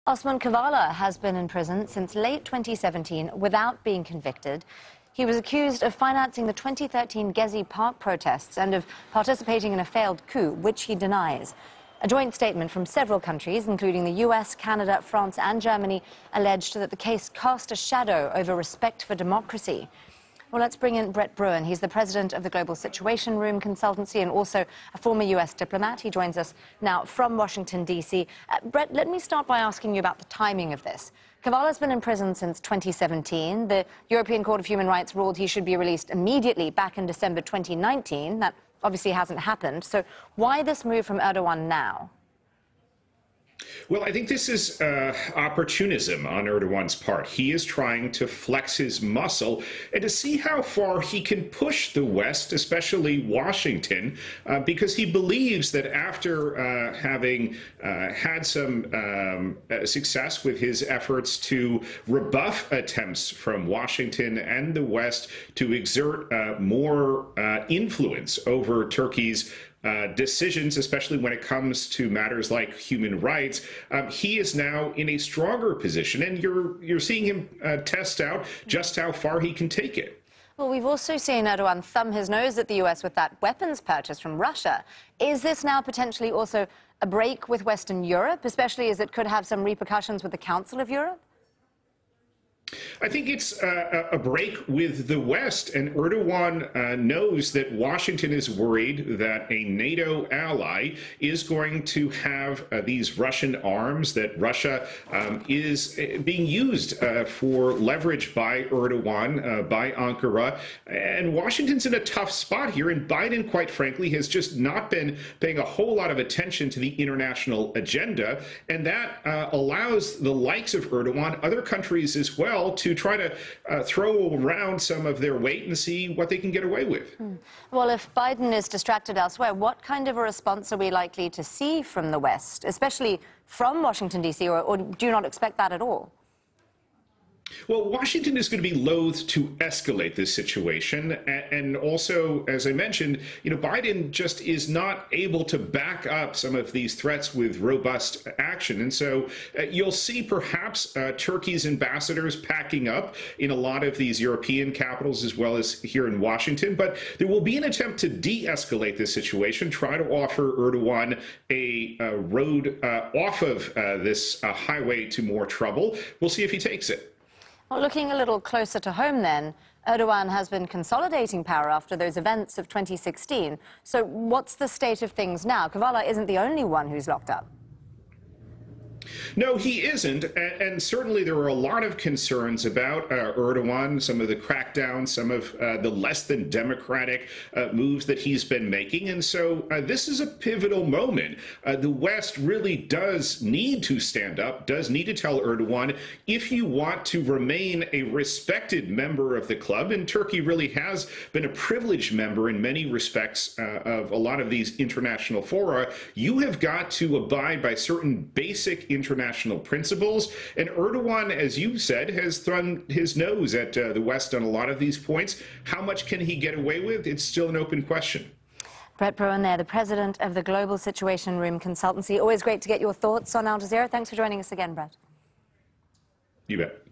Osman Kavala has been in prison since late 2017 without being convicted. He was accused of financing the 2013 Gezi Park protests and of participating in a failed coup, which he denies. A joint statement from several countries, including the US, Canada, France and Germany, alleged that the case cast a shadow over respect for democracy. Well, let's bring in Brett Bruin. He's the president of the Global Situation Room Consultancy and also a former US diplomat. He joins us now from Washington, D.C. Brett, let me start by asking you about the timing of this. Kavala's been in prison since 2017. The European Court of Human Rights ruled he should be released immediately back in December 2019. That obviously hasn't happened. So why this move from Erdogan now? Well, I think this is opportunism on Erdogan's part. He is trying to flex his muscle and to see how far he can push the West, especially Washington, because he believes that after having had some success with his efforts to rebuff attempts from Washington and the West to exert more influence over Turkey's decisions, especially when it comes to matters like human rights, he is now in a stronger position, and you're seeing him test out just how far he can take it. Well, we've also seen Erdogan thumb his nose at the US with that weapons purchase from Russia. Is this now potentially also a break with Western Europe, especially as it could have some repercussions with the Council of Europe? I think it's a break with the West, and Erdogan knows that Washington is worried that a NATO ally is going to have these Russian arms, that Russia is being used for leverage by Erdogan, by Ankara, and Washington's in a tough spot here, and Biden, quite frankly, has just not been paying a whole lot of attention to the international agenda, and that allows the likes of Erdogan, other countries as well, to try to throw around some of their weight and see what they can get away with. Well, if Biden is distracted elsewhere, what kind of a response are we likely to see from the West, especially from Washington, D.C., or do you not expect that at all? Well, Washington is going to be loath to escalate this situation. And also, as I mentioned, Biden just is not able to back up some of these threats with robust action. And so you'll see perhaps Turkey's ambassadors packing up in a lot of these European capitals as well as here in Washington. But there will be an attempt to de-escalate this situation, try to offer Erdogan a road off of this highway to more trouble. We'll see if he takes it. Well, looking a little closer to home then, Erdogan has been consolidating power after those events of 2016. So what's the state of things now? Kavala isn't the only one who's locked up. No, he isn't, and certainly there are a lot of concerns about Erdogan, some of the crackdowns, some of the less than democratic moves that he's been making, and so this is a pivotal moment. The West really does need to stand up, does need to tell Erdogan, if you want to remain a respected member of the club, and Turkey really has been a privileged member in many respects of a lot of these international fora, you have got to abide by certain basic international principles. And Erdogan, as you said, has thrown his nose at the West on a lot of these points. How much can he get away with? It's still an open question. Brett Bruin there, the president of the Global Situation Room Consultancy. Always great to get your thoughts on Al Jazeera. Thanks for joining us again, Brett. You bet.